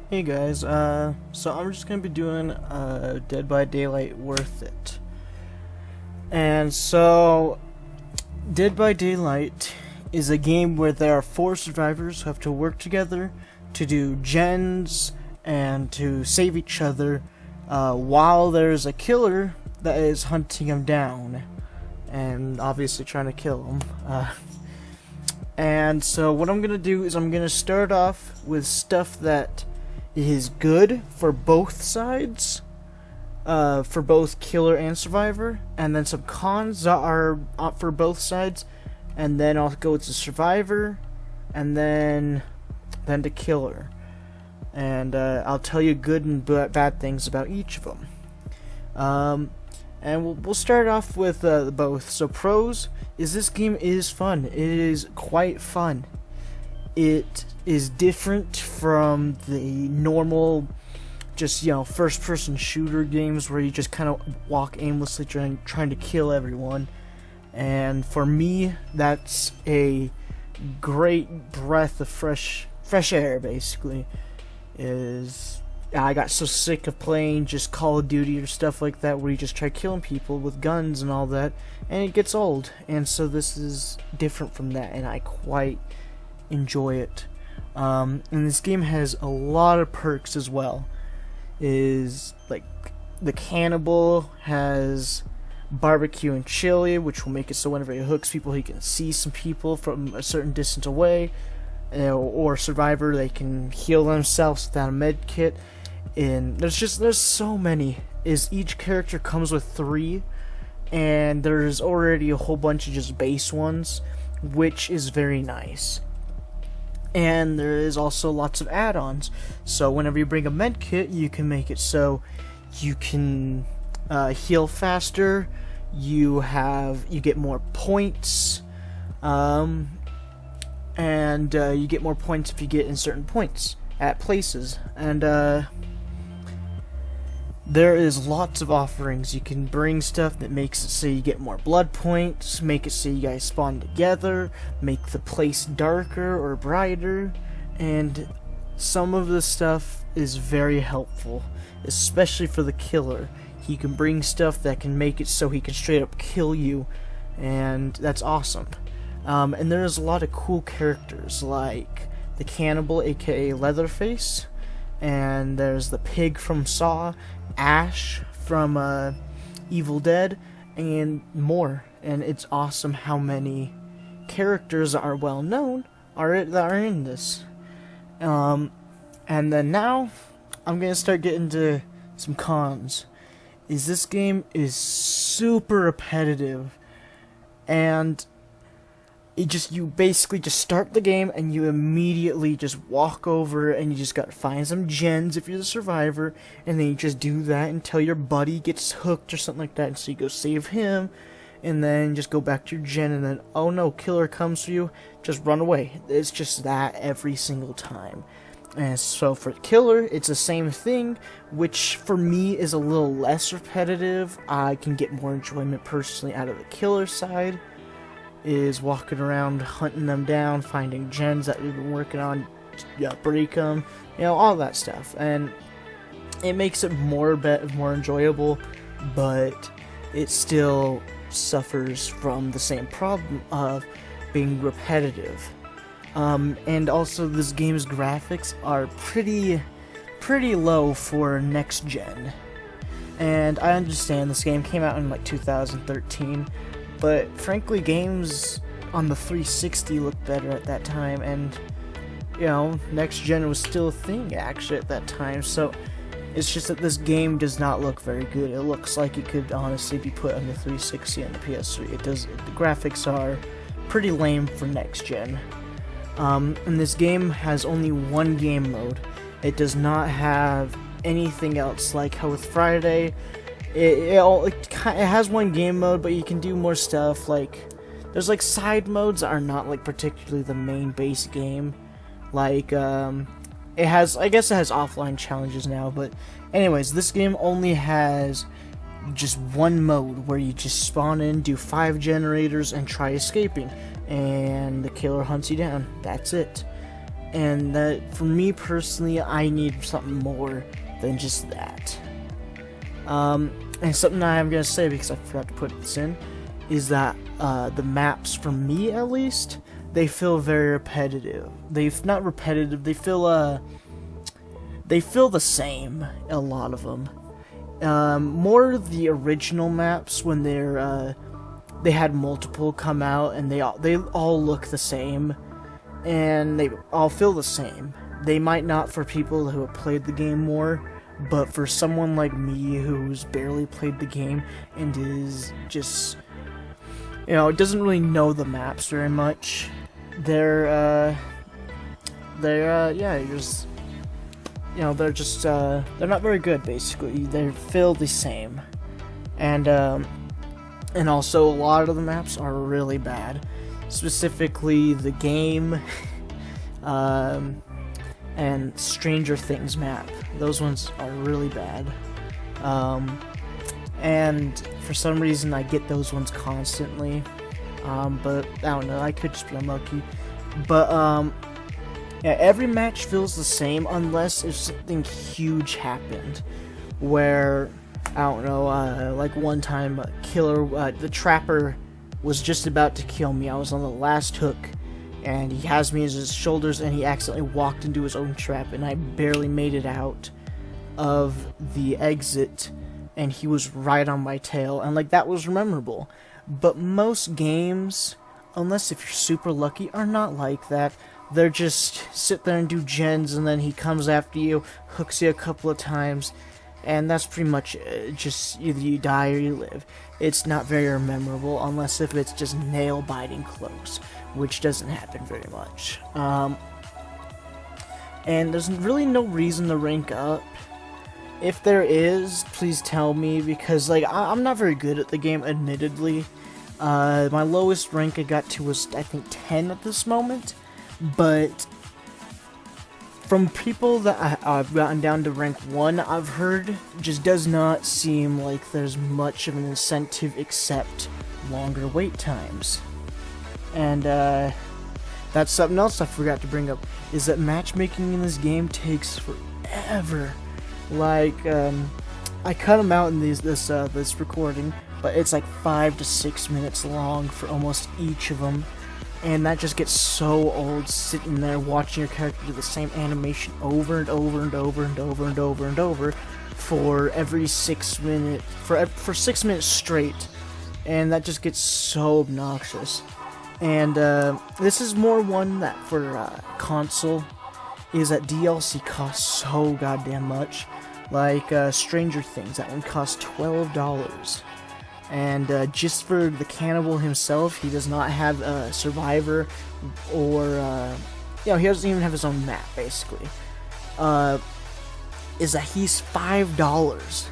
Hey guys, so I'm just gonna be doing Dead by Daylight Worth It. And so, Dead by Daylight is a game where there are four survivors who have to work together to do gens and to save each other while there's a killer that is hunting them down and obviously trying to kill them. And so what I'm gonna do is I'm gonna start off with stuff that is good for both sides, for both killer and survivor, and then some cons that are for both sides, and then I'll go to survivor, and then to killer, and I'll tell you good and bad things about each of them. And we'll start off with both. So pros is this game is fun. It is quite fun. It is different from the normal, just first person shooter games where you just kind of walk aimlessly trying to kill everyone. And for me, that's a great breath of fresh air. Basically, I got so sick of playing just Call of Duty or stuff like that where you just try killing people with guns and all that, and it gets old. And so this is different from that, and I quite enjoy it. And this game has a lot of perks as well. Is like the cannibal has barbecue and chili, which will make it so whenever he hooks people, he can see some people from a certain distance away. Or survivor, they can heal themselves without a med kit. And there's so many. Is each character comes with 3, and there's already a whole bunch of just base ones, which is very nice. And there is also lots of add-ons. So whenever you bring a med kit, you can make it so you can heal faster. You get more points, and you get more points if you get in certain points at places. And there is lots of offerings. You can bring stuff that makes it so you get more blood points, make it so you guys spawn together, make the place darker or brighter, and some of the stuff is very helpful, especially for the killer. He can bring stuff that can make it so he can straight up kill you, and that's awesome. And there's a lot of cool characters, like the cannibal, aka Leatherface, and there's the pig from Saw, Ash from Evil Dead, and more. And it's awesome how many characters that are well known that are in this. And then now I'm gonna start getting to some cons. This game is super repetitive, and you basically just start the game and you immediately just walk over and you just gotta find some gens if you're the survivor, and then you just do that until your buddy gets hooked or something like that, and so you go save him, and then just go back to your gen, and then oh no, killer comes for you, just run away. It's just that every single time. And so for killer, it's the same thing, which for me is a little less repetitive. I can get more enjoyment personally out of the killer side, is walking around hunting them down, finding gens that we've been working on, break them, all that stuff, and it makes it more enjoyable, but it still suffers from the same problem of being repetitive. And also this game's graphics are pretty low for next gen, and I understand this game came out in like 2013. But frankly, games on the 360 looked better at that time, and next gen was still a thing actually at that time. So it's just that this game does not look very good. It looks like it could honestly be put on the 360 and the PS3. The graphics are pretty lame for next gen. And this game has only one game mode. It does not have anything else, like how with Friday. It has one game mode, but you can do more stuff. Like there's like side modes that are not like particularly the main base game. Like it has offline challenges now, but anyways, this game only has just one mode where you just spawn in, do 5 generators, and try escaping, and the killer hunts you down. That's it. and that, for me personally, I need something more than just that. And something I'm gonna say, because I forgot to put this in, is that the maps, for me at least, they feel very repetitive. Not repetitive. They feel the same. A lot of them. More the original maps when they had multiple come out, and they all look the same, and they all feel the same. They might not for people who have played the game more, but for someone like me who's barely played the game and is just, doesn't really know the maps very much, they're not very good, basically. They feel the same. And also a lot of the maps are really bad. Specifically the game, and Stranger Things map. Those ones are really bad. And for some reason I get those ones constantly. But I don't know, I could just be unlucky. But yeah, every match feels the same unless if something huge happened. Where, I don't know, like one time the trapper was just about to kill me. I was on the last hook, and he has me in his shoulders, and he accidentally walked into his own trap, and I barely made it out of the exit, and he was right on my tail, and like that was memorable. But most games, unless if you're super lucky, are not like that. They're just sit there and do gens, and then he comes after you, hooks you a couple of times, and that's pretty much just either you die or you live. It's not very memorable unless if it's just nail-biting close, which doesn't happen very much. And there's really no reason to rank up. If there is, please tell me, because like I'm not very good at the game, admittedly. My lowest rank I got to was, I think, 10 at this moment, but from people that I've gotten down to rank 1, I've heard, just does not seem like there's much of an incentive except longer wait times. And that's something else I forgot to bring up, is that matchmaking in this game takes forever. Like, I cut them out in this recording, but it's like 5 to 6 minutes long for almost each of them. And that just gets so old, sitting there watching your character do the same animation over and over and over and over and over and over for every 6 minutes, for 6 minutes straight. And that just gets so obnoxious. And this is more one that for console, is that DLC costs so goddamn much. Like Stranger Things, that one costs $12. And just for the cannibal himself, he does not have a survivor, or he doesn't even have his own map, basically. Is that he's $5,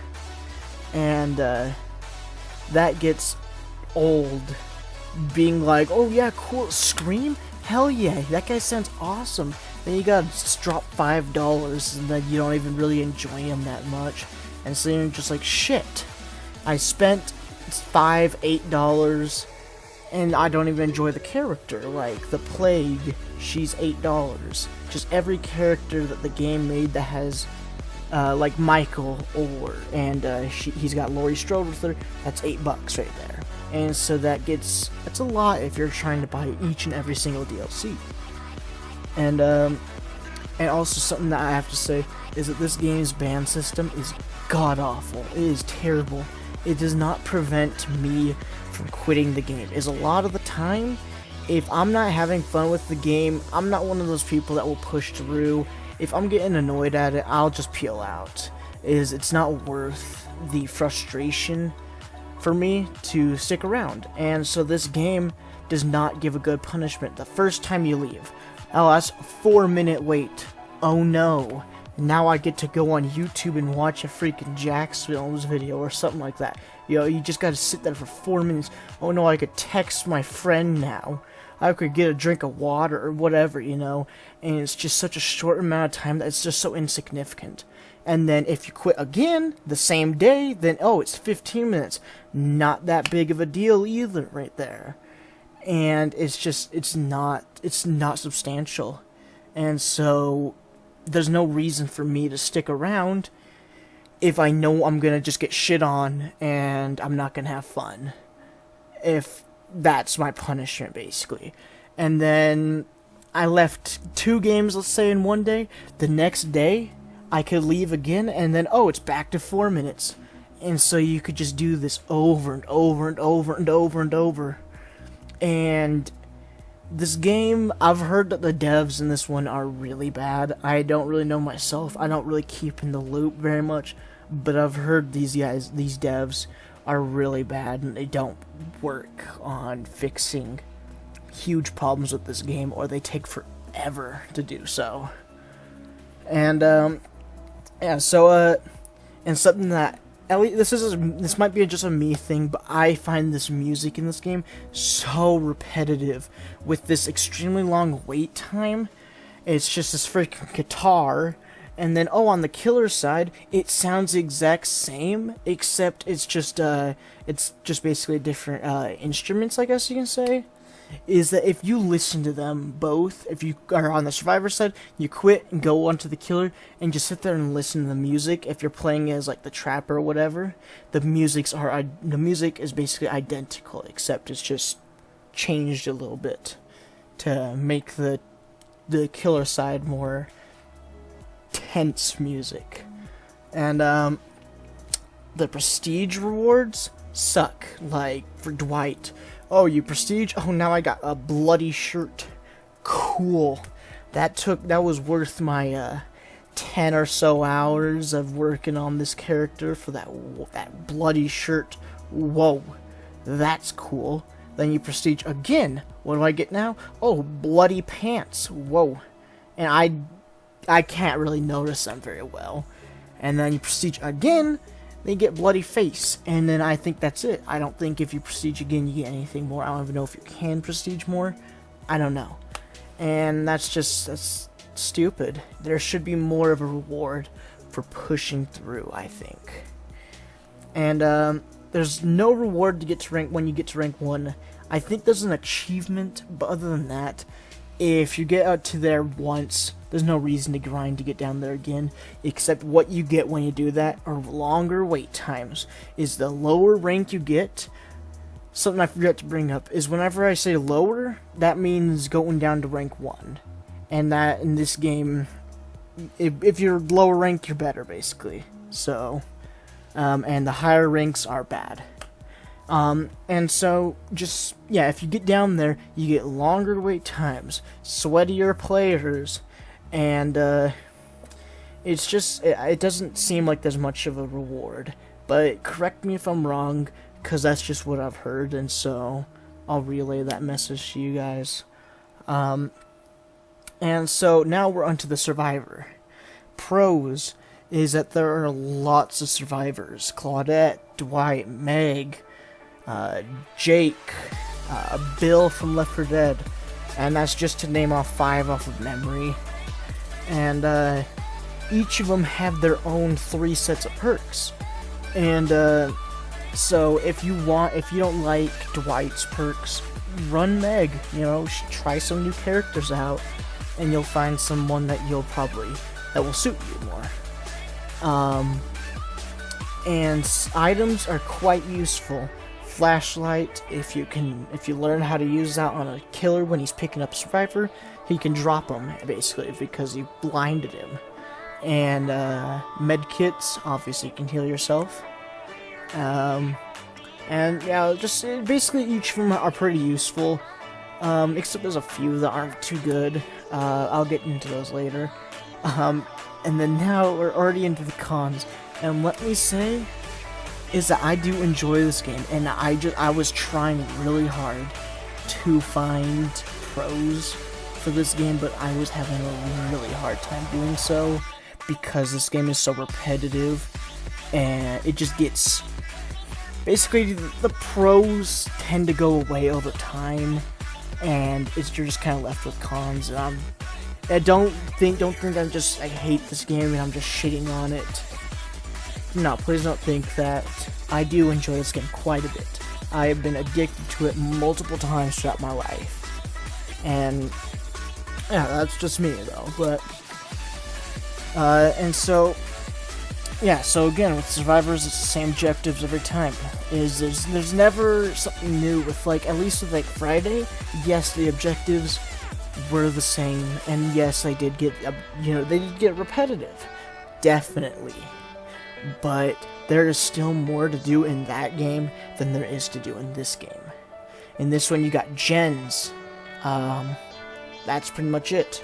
and that gets old. Being like, oh yeah, cool, Scream? Hell yeah, that guy sounds awesome. Then you gotta just drop $5, and then you don't even really enjoy him that much. And so you're just like, shit, I spent $5, $8, and I don't even enjoy the character. Like the Plague, she's $8. Just every character that the game made that has like Michael, he's got Laurie Strode with her, that's $8 right there. And so that's a lot if you're trying to buy each and every single DLC. And also something that I have to say is that this game's ban system is god-awful. It is terrible. It does not prevent me from quitting the game. Is a lot of the time, if I'm not having fun with the game, I'm not one of those people that will push through. If I'm getting annoyed at it, I'll just peel out. It's not worth the frustration for me to stick around. And so this game does not give a good punishment the first time you leave. Oh, that's a 4-minute wait. Oh no. Now I get to go on YouTube and watch a freaking Jax Films video or something like that. You just gotta sit there for 4 minutes. Oh no, I could text my friend now. I could get a drink of water or whatever, and it's just such a short amount of time that it's just so insignificant. And then if you quit again the same day, then it's 15 minutes. Not that big of a deal either right there. And it's not substantial. and so there's no reason for me to stick around if I know I'm gonna just get shit on and I'm not gonna have fun. If that's my punishment, basically. And then I left 2 games, let's say, in one day. The next day, I could leave again, and then, oh, it's back to 4 minutes. And so you could just do this over and over and over and over and over. And this game, I've heard that the devs in this one are really bad. I don't really know myself. I don't really keep in the loop very much. But I've heard these devs are really bad, and they don't work on fixing huge problems with this game, or they take forever to do so. And yeah, so and something that at least this might be just a me thing, but I find this music in this game so repetitive with this extremely long wait time. It's just this freaking guitar. And then, on the killer side, it sounds the exact same, except it's just basically different instruments, I guess you can say. Is that if you listen to them both, if you are on the survivor side, you quit and go onto the killer and just sit there and listen to the music. If you're playing as like the trapper or whatever, the music is basically identical, except it's just changed a little bit to make the killer side more tense music. And the prestige rewards suck. Like for Dwight, oh, you prestige, oh, now I got a bloody shirt. Cool. That was worth my 10 or so hours of working on this character for that bloody shirt. Whoa, that's cool. Then you prestige again. What do I get now? Oh, bloody pants. Whoa. And I can't really notice them very well. And then you prestige again, they get bloody face. And then I think that's it. I don't think if you prestige again, you get anything more. I don't even know if you can prestige more. I don't know. And that's stupid. There should be more of a reward for pushing through, I think. And there's no reward to get to rank when you get to rank 1. I think there's an achievement, but other than that, if you get out to there once, there's no reason to grind to get down there again, except what you get when you do that are longer wait times. Is the lower rank you get, something I forgot to bring up, is whenever I say lower, that means going down to rank 1. And that, in this game, if you're lower rank, you're better, basically. So, and the higher ranks are bad. And so, just, yeah, if you get down there, you get longer wait times, sweatier players, and, it's just, it doesn't seem like there's much of a reward, but correct me if I'm wrong, because that's just what I've heard, and so, I'll relay that message to you guys. And so, now we're onto the Survivor. Pros is that there are lots of survivors. Claudette, Dwight, Meg, Jake, Bill from Left 4 Dead, and that's just to name off 5 off of memory. And each of them have their own 3 sets of perks. And so if you don't like Dwight's perks, run Meg. You know, try some new characters out, and you'll find someone that will suit you more. And items are quite useful. Flashlight, if you learn how to use that on a killer when he's picking up Survivor, he can drop them, basically, because you blinded him. And medkits, obviously you can heal yourself. And yeah, just basically each of them are pretty useful, except there's a few that aren't too good. I'll get into those later. And then now we're already into the cons, and let me say is that I do enjoy this game, and I was trying really hard to find pros for this game, but I was having a really hard time doing so because this game is so repetitive, and it just gets, basically the pros tend to go away over time, and you're just kind of left with cons. And don't think I hate this game and I'm just shitting on it. No, please don't think that. I do enjoy this game quite a bit. I have been addicted to it multiple times throughout my life. And Yeah, that's just me though. But and so yeah, so again with survivors, it's the same objectives every time. There's never something new with, like, at least with like Friday. Yes, the objectives were the same, and yes, they did get they did get repetitive, definitely. But there is still more to do in that game than there is to do in this game. In this one, you got gens. That's pretty much it.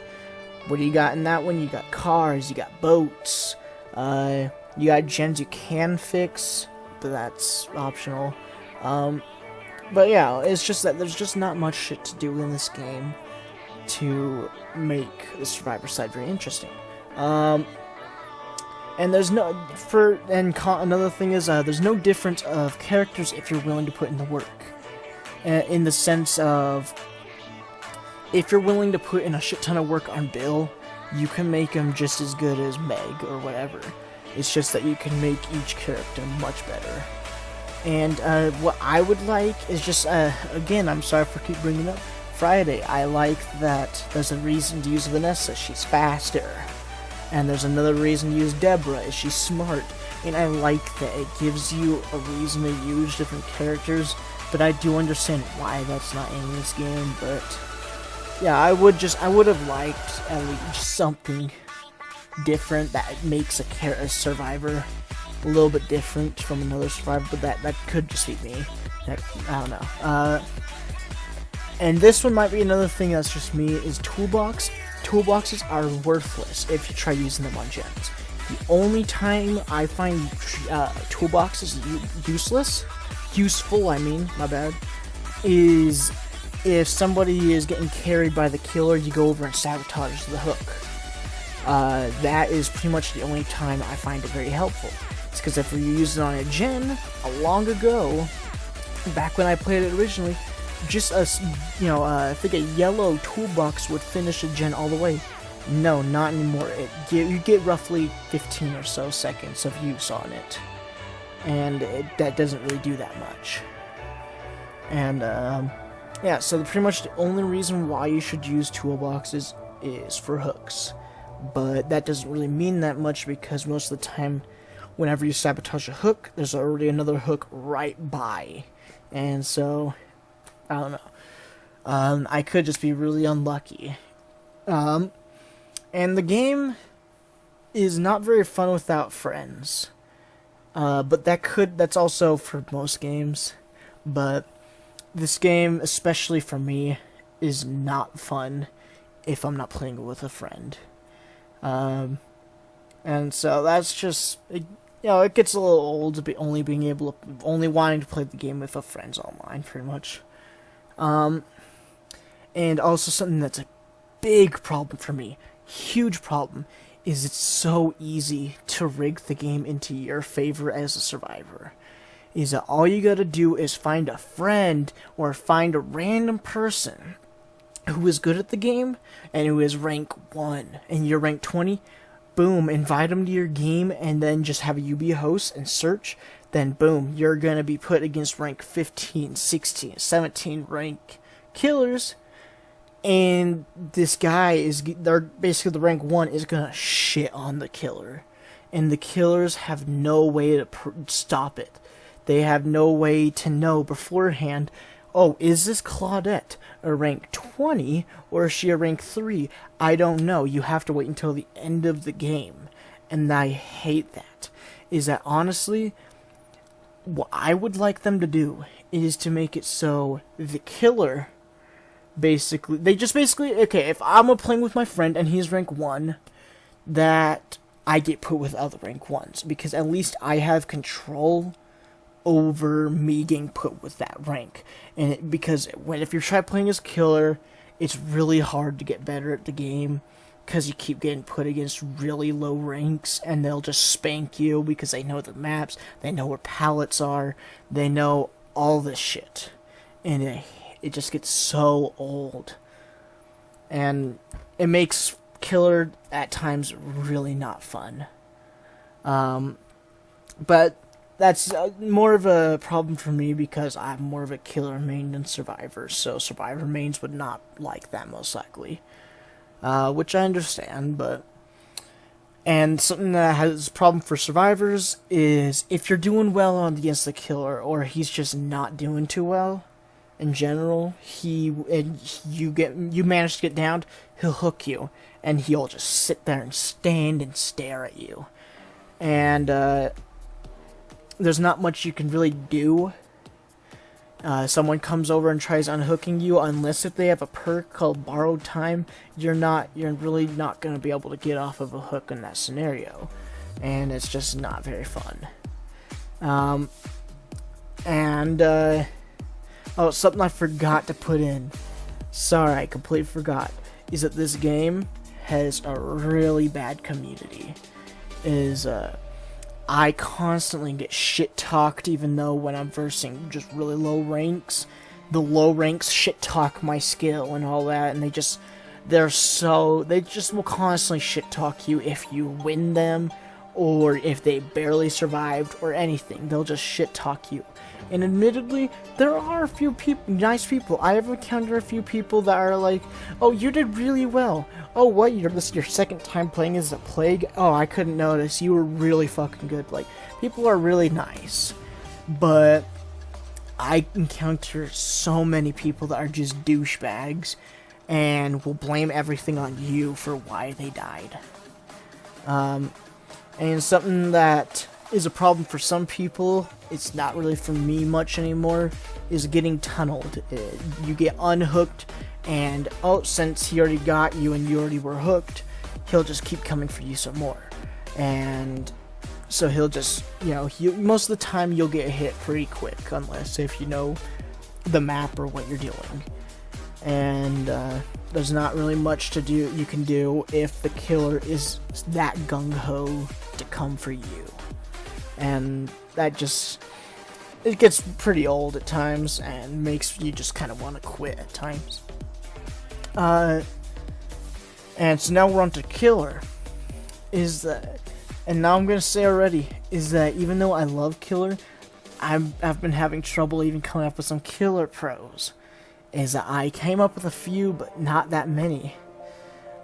What do you got in that one? You got cars, you got boats, you got gens you can fix, but that's optional. But yeah, it's just that there's just not much shit to do in this game to make the survivor side very interesting. And there's another thing is there's no difference of characters if you're willing to put in the work. In the sense of, if you're willing to put in a shit ton of work on Bill, you can make him just as good as Meg or whatever. It's just that you can make each character much better. And what I would like is just, again, I'm sorry for keep bringing up Friday. I like that there's a reason to use Vanessa. She's faster. And there's another reason to use Deborah, is she's smart. And I like that it gives you a reason to use different characters. But I do understand why that's not in this game. But yeah, I would have liked at least something different that makes a survivor a little bit different from another survivor. But that could just be me. I don't know. And this one might be another thing that's just me, is toolbox. Toolboxes are worthless if you try using them on gens. The only time I find toolboxes useful, my bad, is if somebody is getting carried by the killer, you go over and sabotage the hook. That is pretty much the only time I find it very helpful. It's because if you use it on a gen, long ago, back when I played it originally, just I think a yellow toolbox would finish a gen all the way. No, not anymore. You get roughly 15 or so seconds of use on it, and that doesn't really do that much. And yeah, so pretty much the only reason why you should use toolboxes is for hooks, but that doesn't really mean that much, because most of the time, whenever you sabotage a hook, there's already another hook right by, and so I don't know. I could just be really unlucky. And the game is not very fun without friends. But that's also for most games. But this game, especially for me, is not fun if I'm not playing with a friend. And so that's just, it gets a little old to be only wanting to play the game with friends online, pretty much. And also something that's a big problem for me, huge problem, is it's so easy to rig the game into your favor as a survivor. Is that all you gotta do is find a friend or find a random person who is good at the game and who is rank 1 and you're rank 20, boom, invite them to your game, and then just have you be a host and search. Then boom, you're gonna be put against rank 15, 16, 17 rank killers, and this guy they're basically the rank 1 is gonna shit on the killer, and the killers have no way to stop it. They have no way to know beforehand, oh, is this Claudette a rank 20 or is she a rank 3? I don't know. You have to wait until the end of the game, and I hate that. Is that honestly, what I would like them to do is to make it so the killer okay, if I'm playing with my friend and he's rank 1, that I get put with other rank 1s, because at least I have control over me getting put with that rank. And if you're trying playing as killer, it's really hard to get better at the game, because you keep getting put against really low ranks, and they'll just spank you because they know the maps, they know where pallets are, they know all this shit, and it just gets so old, and it makes killer at times really not fun. But that's more of a problem for me because I'm more of a killer main than survivor, so survivor mains would not like that most likely. which I understand, but... And something that has a problem for survivors is if you're doing well against the killer, or he's just not doing too well in general, you manage to get downed, he'll hook you, and he'll just sit there and stand and stare at you. And there's not much you can really do. Someone comes over and tries unhooking you, unless if they have a perk called Borrowed Time, you're really not going to be able to get off of a hook in that scenario, and it's just not very fun. Oh, something I forgot to put in. Sorry, I completely forgot. Is that this game has a really bad community. I constantly get shit talked, even though when I'm versing just really low ranks, the low ranks shit talk my skill and all that, and they just will constantly shit talk you if you win them, or if they barely survived, or anything. They'll just shit talk you. And admittedly, there are a few nice people. I have encountered a few people that are like, "Oh, you did really well. Oh, what? This is your second time playing as a plague? Oh, I couldn't notice. You were really fucking good." Like, people are really nice. But I encounter so many people that are just douchebags and will blame everything on you for why they died. And something that is a problem for some people, it's not really for me much anymore, is getting tunneled. You get unhooked, and since he already got you and you already were hooked, he'll just keep coming for you some more. And so he'll just, most of the time you'll get hit pretty quick, unless if you know the map or what you're doing. And there's not really much you can do if the killer is that gung-ho to come for you. And that it gets pretty old at times and makes you just kind of want to quit at times. And so now we're on to killer. And now I'm going to say already, is that even though I love killer, I've been having trouble even coming up with some killer pros. Is that I came up with a few, but not that many.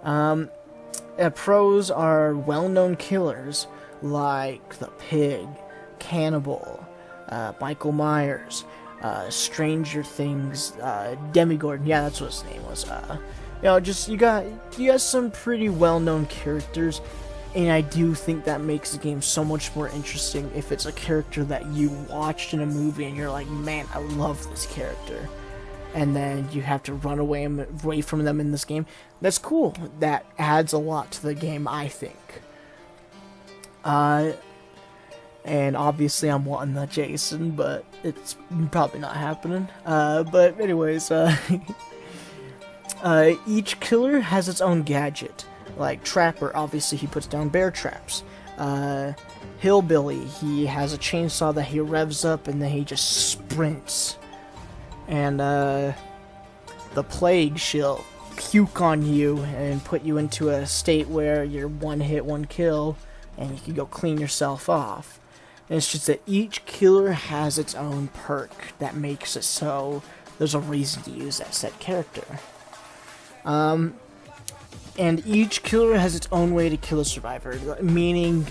Pros are well-known killers, like the Pig, Cannibal, Michael Myers, Stranger Things, Demogorgon. Yeah, that's what his name was. You got some pretty well-known characters, and I do think that makes the game so much more interesting if it's a character that you watched in a movie and you're like, man, I love this character, and then you have to run away from them in this game. That's cool. That adds a lot to the game, I think. And obviously I'm wanting the Jason, but it's probably not happening. But anyways, each killer has its own gadget. Like Trapper, obviously he puts down bear traps. Hillbilly, he has a chainsaw that he revs up and then he just sprints. And the Plague, she'll puke on you and put you into a state where you're one hit, one kill, and you can go clean yourself off. And it's just that each killer has its own perk that makes it so there's a reason to use that said character. And each killer has its own way to kill a survivor, meaning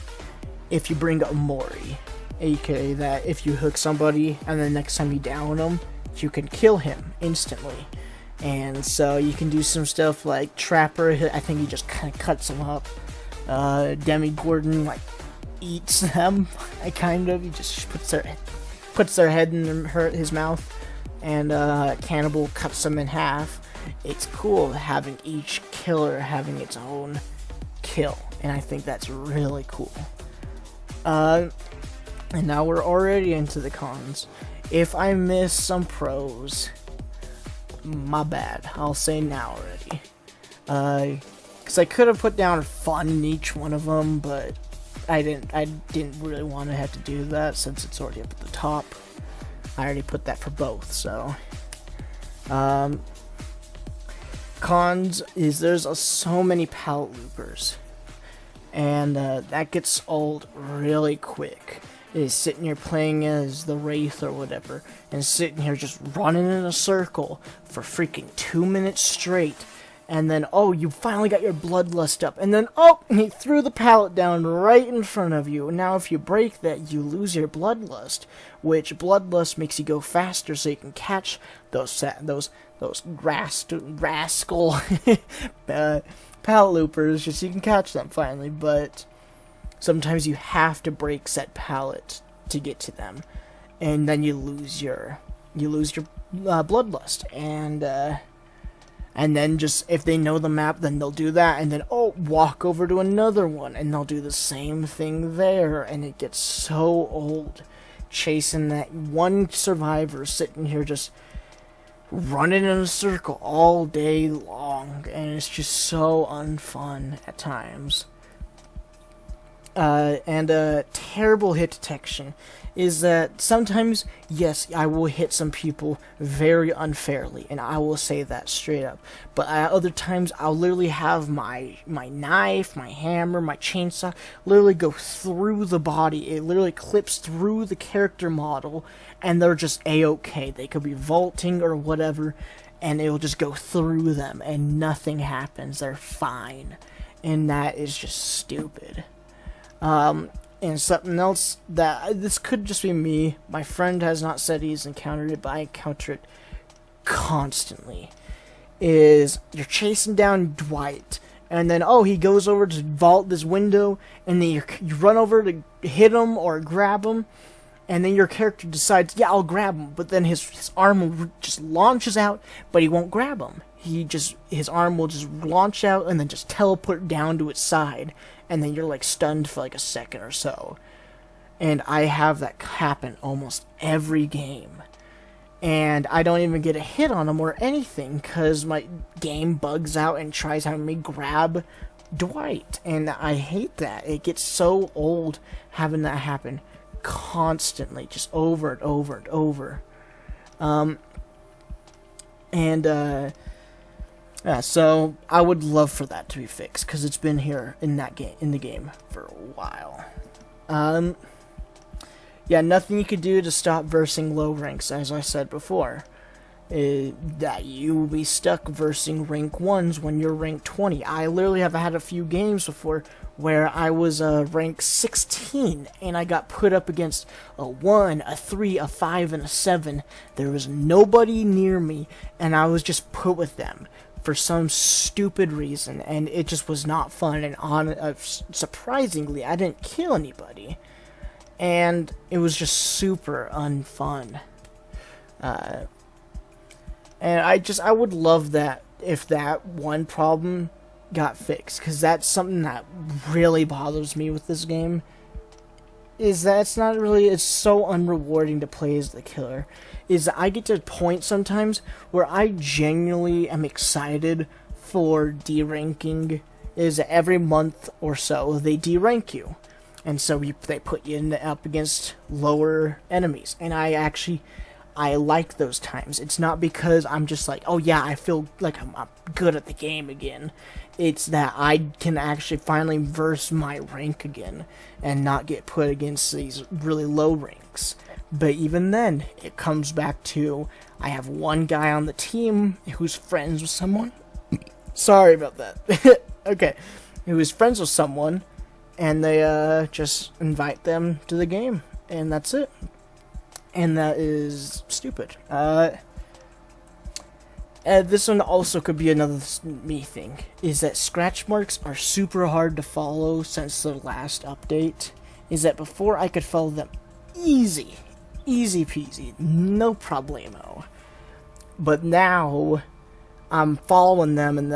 if you bring up Mori, aka that if you hook somebody and the next time you down them, you can kill him instantly. And so you can do some stuff like Trapper, I think he just kind of cuts them up. Demogorgon, like, eats them, he just puts their head in his mouth, and Cannibal cuts them in half. It's cool having each killer having its own kill, and I think that's really cool. And now we're already into the cons. If I miss some pros, my bad, I'll say now already. Because I could have put down fun in each one of them, but I didn't really want to have to do that since it's already up at the top. I already put that for both, so. Cons is there's so many pallet loopers, and that gets old really quick. Is sitting here playing as the Wraith or whatever, and sitting here just running in a circle for freaking 2 minutes straight, and then, oh, you finally got your bloodlust up, and then, oh, he threw the pallet down right in front of you. Now, if you break that, you lose your bloodlust, which bloodlust makes you go faster, so you can catch those rascal pallet loopers, just so you can catch them finally. But sometimes you have to break said pallet to get to them, and then you lose your bloodlust, and then just, if they know the map, then they'll do that, and then, oh, walk over to another one, and they'll do the same thing there, and it gets so old chasing that one survivor sitting here just running in a circle all day long, and it's just so unfun at times. And terrible hit detection is that sometimes, yes, I will hit some people very unfairly, and I will say that straight up. But other times, I'll literally have my knife, my hammer, my chainsaw literally go through the body. It literally clips through the character model, and they're just A-okay. They could be vaulting or whatever, and it'll just go through them, and nothing happens. They're fine. And that is just stupid. And something else that, this could just be me, my friend has not said he's encountered it, but I encounter it constantly, is you're chasing down Dwight, and then, oh, he goes over to vault this window, and then you run over to hit him or grab him, and then your character decides, yeah, I'll grab him, but then his arm just launches out, but he won't grab him. His arm will just launch out and then just teleport down to its side, and then you're like stunned for like a second or so. And I have that happen almost every game. And I don't even get a hit on him or anything, because my game bugs out and tries having me grab Dwight. And I hate that. It gets so old having that happen constantly, just over and over and over. Yeah, so I would love for that to be fixed, because it's been here in the game for a while. Yeah, nothing you could do to stop versing low ranks, as I said before. That you will be stuck versing rank 1s when you're rank 20. I literally have had a few games before where I was rank 16, and I got put up against a 1, a 3, a 5, and a 7. There was nobody near me, and I was just put with them for some stupid reason, and it just was not fun. And surprisingly, I didn't kill anybody, and it was just super unfun. And I would love that if that one problem got fixed, because that's something that really bothers me with this game, is that it's so unrewarding to play as the killer. Is that I get to a point sometimes where I genuinely am excited for deranking. Is every month or so they derank you, and so they put you up against lower enemies, and I like those times. It's not because I'm just like, oh yeah, I feel like I'm good at the game again. It's that I can actually finally verse my rank again and not get put against these really low ranks. But even then, it comes back to, I have one guy on the team who's friends with someone. Sorry about that. Okay. Who is friends with someone, and they just invite them to the game, and that's it. And that is stupid. This one also could be another me thing, is that scratch marks are super hard to follow since the last update. Is that before I could follow them easy peasy, no problemo. But now I'm following them, and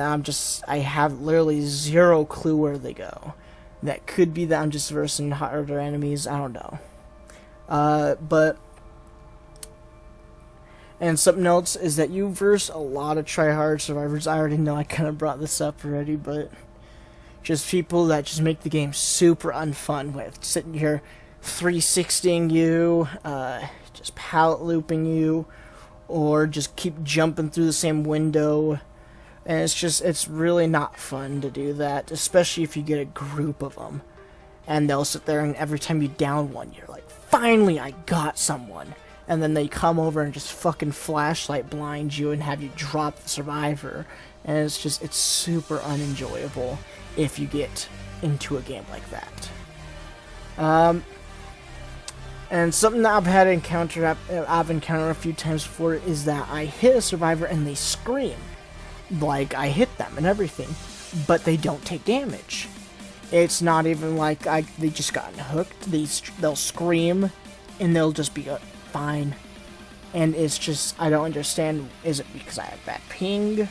I have literally zero clue where they go. That could be that I'm just versing harder enemies, I don't know. And something else is that you verse a lot of tryhard survivors. I already know I kind of brought this up already, but just people that just make the game super unfun with sitting here 360ing you, just pallet looping you, or just keep jumping through the same window. And it's really not fun to do that, especially if you get a group of them. And they'll sit there, and every time you down one, you're like, finally I got someone. And then they come over and just fucking flashlight blind you and have you drop the survivor. and it's super unenjoyable if you get into a game like that. And something that I've encountered a few times before is that I hit a survivor and they scream, like I hit them and everything, but they don't take damage. It's not even like they just gotten hooked. They'll scream, and they'll just be fine. And it's just, I don't understand. Is it because I have bad ping?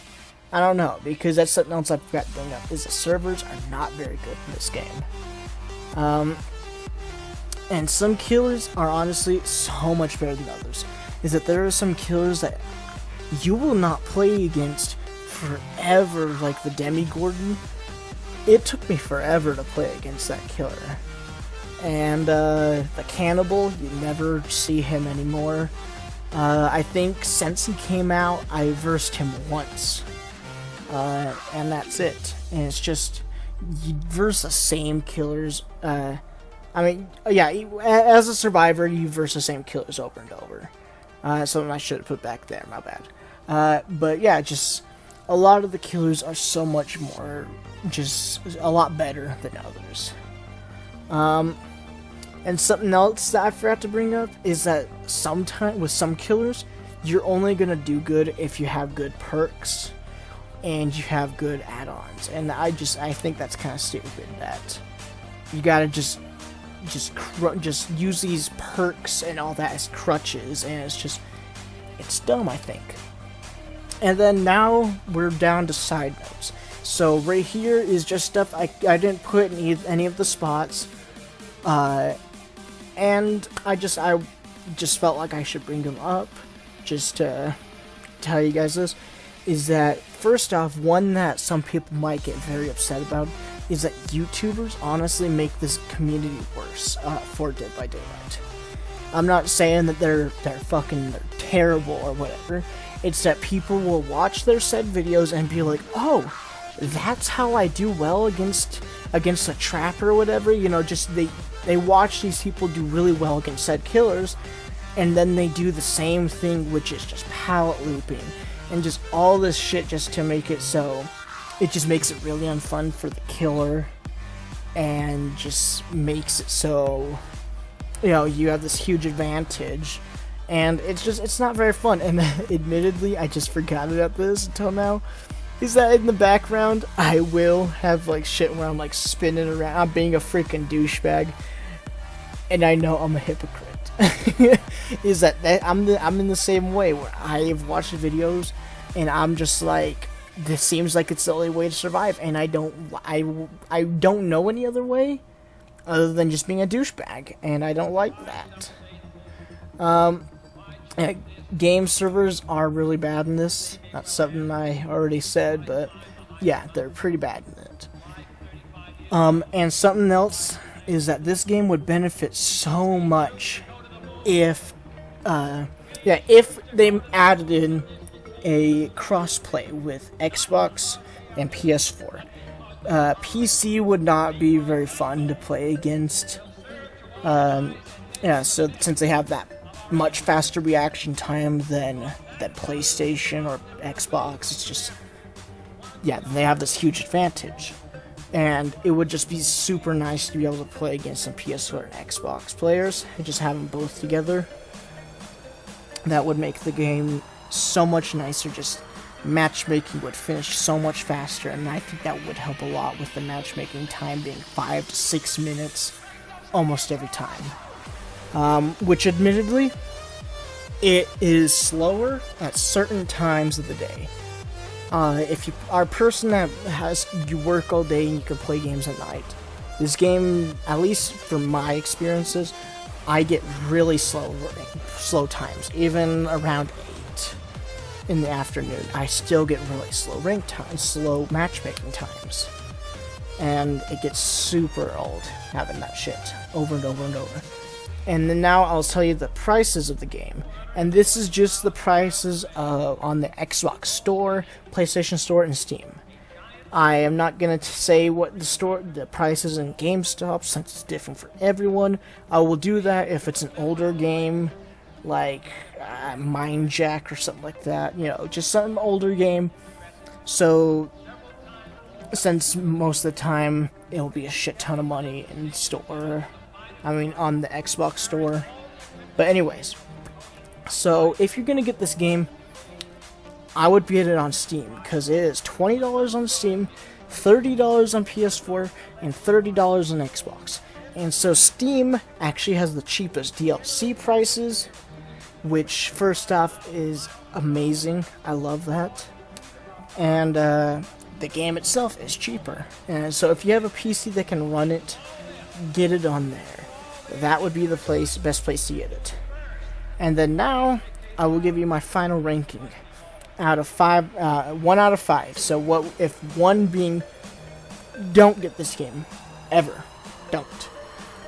I don't know, because that's something else I forgot to bring up, is the servers are not very good in this game. And some killers are honestly so much better than others. Is that there are some killers that you will not play against forever, like the Demogorgon. It took me forever to play against that killer. And the Cannibal, you never see him anymore. I think since he came out, I versed him once. And that's it. And it's just, you verse the same killers. I mean, yeah, as a survivor, you verse the same killers over and over. Something I should have put back there, my bad. But yeah, just a lot of the killers are so much more, just a lot better than others. And something else that I forgot to bring up is that sometimes with some killers, you're only gonna do good if you have good perks and you have good add-ons. And I think that's kind of stupid that you gotta just use these perks and all that as crutches, and it's dumb, I think. And then now we're down to side notes. So right here is just stuff I didn't put in any of the spots, and I just felt like I should bring them up just to tell you guys this. Is that first off, one that some people might get very upset about is that YouTubers honestly make this community worse for Dead by Daylight. I'm not saying that they're terrible or whatever. It's that people will watch their said videos and be like, oh, that's how I do well against a trapper or whatever. You know, just they watch these people do really well against said killers, and then they do the same thing, which is just pallet looping and just all this shit just to make it so it just makes it really unfun for the killer, and just makes it so, you know, you have this huge advantage, and it's not very fun. And admittedly, I just forgot about this until now, is that in the background I will have like shit where I'm like spinning around, I'm being a freaking douchebag, and I know I'm a hypocrite. Is that I'm in the same way where I've watched videos and I'm just like, this seems like it's the only way to survive, and I don't know any other way other than just being a douchebag, and I don't like that. Game servers are really bad in this. That's something I already said, but yeah, they're pretty bad in it. And something else is that this game would benefit so much if they added in a crossplay with Xbox and PS4. PC would not be very fun to play against. So since they have that much faster reaction time than PlayStation or Xbox, it's just, yeah, they have this huge advantage. And it would just be super nice to be able to play against some PS4 and Xbox players and just have them both together. That would make the game so much nicer. Just matchmaking would finish so much faster, and I think that would help a lot with the matchmaking time being 5 to 6 minutes almost every time. Which admittedly, it is slower at certain times of the day. If you are a person that you work all day and you can play games at night, this game, at least from my experiences, I get really slow times. Even around 8 in the afternoon, I still get really slow rank times, slow matchmaking times. And it gets super old having that shit over and over and over. And then now I'll tell you the prices of the game. And this is just the prices on the Xbox Store, PlayStation Store, and Steam. I am not going to say what the prices in GameStop, since it's different for everyone. I will do that if it's an older game, like Mind Jack or something like that. You know, just some older game. So since most of the time it'll be a shit ton of money in store, I mean on the Xbox store. But anyways, so if you're gonna get this game, I would get it on Steam, because it is $20 on Steam, $30 on PS4, and $30 on Xbox. And so Steam actually has the cheapest DLC prices, which first off is amazing. I love that. And the game itself is cheaper. And so if you have a PC that can run it, get it on there. That would be the best place to get it. And then now I will give you my final ranking out of 5, 1 out of 5. So what if 1 being don't get this game ever, don't.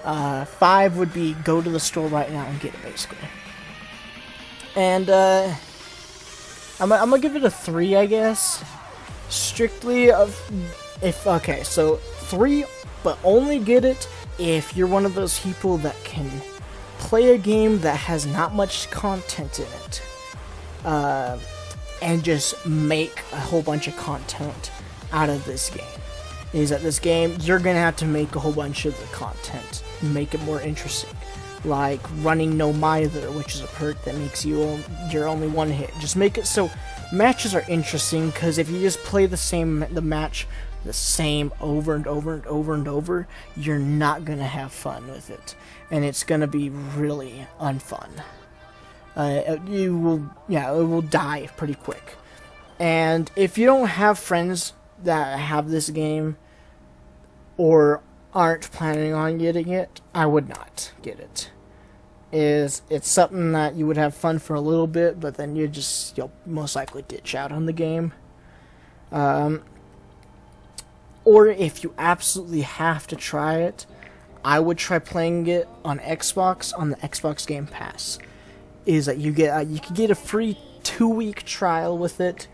5 would be go to the store right now and get it, basically. And I'm gonna give it a 3, I guess. Strictly okay, so 3, but only get it if you're one of those people that can play a game that has not much content in it, and just make a whole bunch of content out of this game. Is that this game, you're gonna have to make a whole bunch of the content, make it more interesting, like running no mither, which is a perk that makes you your only one hit. Just make it so matches are interesting, because if you just play the match the same over and over and over and over, you're not gonna have fun with it, and it's gonna be really unfun. It will die pretty quick. And if you don't have friends that have this game or aren't planning on getting it, I would not get it. It's something that you would have fun for a little bit, but then you'll most likely ditch out on the game. Or if you absolutely have to try it, I would try playing it on Xbox, on the Xbox Game Pass. Is that you could get a free 2-week trial with it,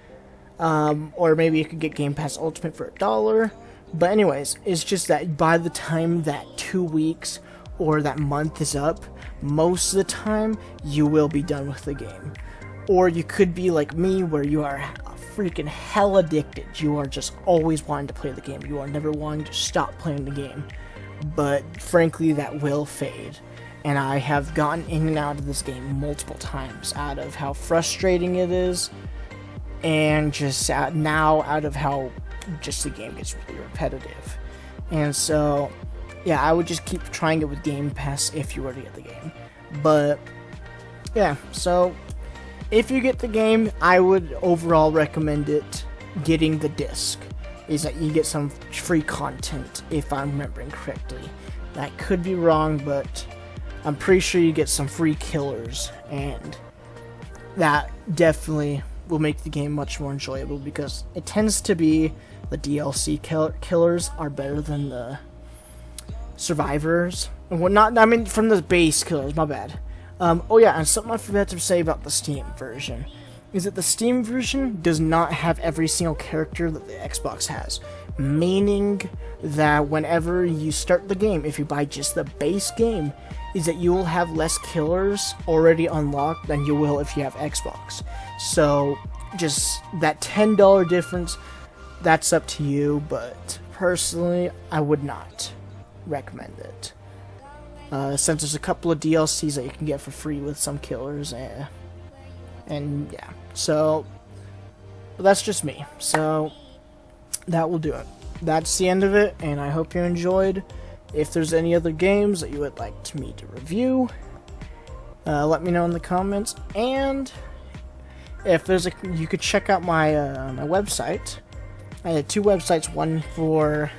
or maybe you could get Game Pass Ultimate for $1. But anyways, it's just that by the time that 2 weeks or that month is up, most of the time you will be done with the game. Or you could be like me, where you are freaking hell addicted. You are just always wanting to play the game. You are never wanting to stop playing the game. But frankly, that will fade. And I have gotten in and out of this game multiple times out of how frustrating it is, and just now out of how just the game gets really repetitive. And so, yeah, I would just keep trying it with Game Pass if you were to get the game. But, yeah, so if you get the game, I would overall recommend it getting the disc. Is that you get some free content, if I'm remembering correctly. I could be wrong, but I'm pretty sure you get some free killers, and that definitely will make the game much more enjoyable, because it tends to be the DLC killers are better than the survivors. Well, from the base killers, my bad. Oh yeah, and something I forgot to say about the Steam version is that the Steam version does not have every single character that the Xbox has. Meaning that whenever you start the game, if you buy just the base game, is that you will have less killers already unlocked than you will if you have Xbox. So, just that $10 difference, that's up to you, but personally, I would not recommend it. Since there's a couple of DLCs that you can get for free with some killers, and yeah, so that's just me. So that will do it. That's the end of it, and I hope you enjoyed. If there's any other games that you would like me to review, let me know in the comments. And if you could check out my my website. I had 2 websites, one for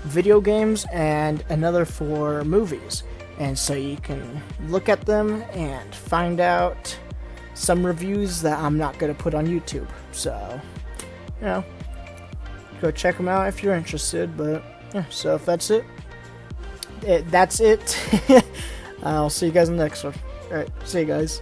video games and another for movies, and so you can look at them and find out some reviews that I'm not going to put on YouTube. So, go check them out if you're interested. But yeah, so if that's it, that's it. I'll see you guys in the next one. Alright, see you guys.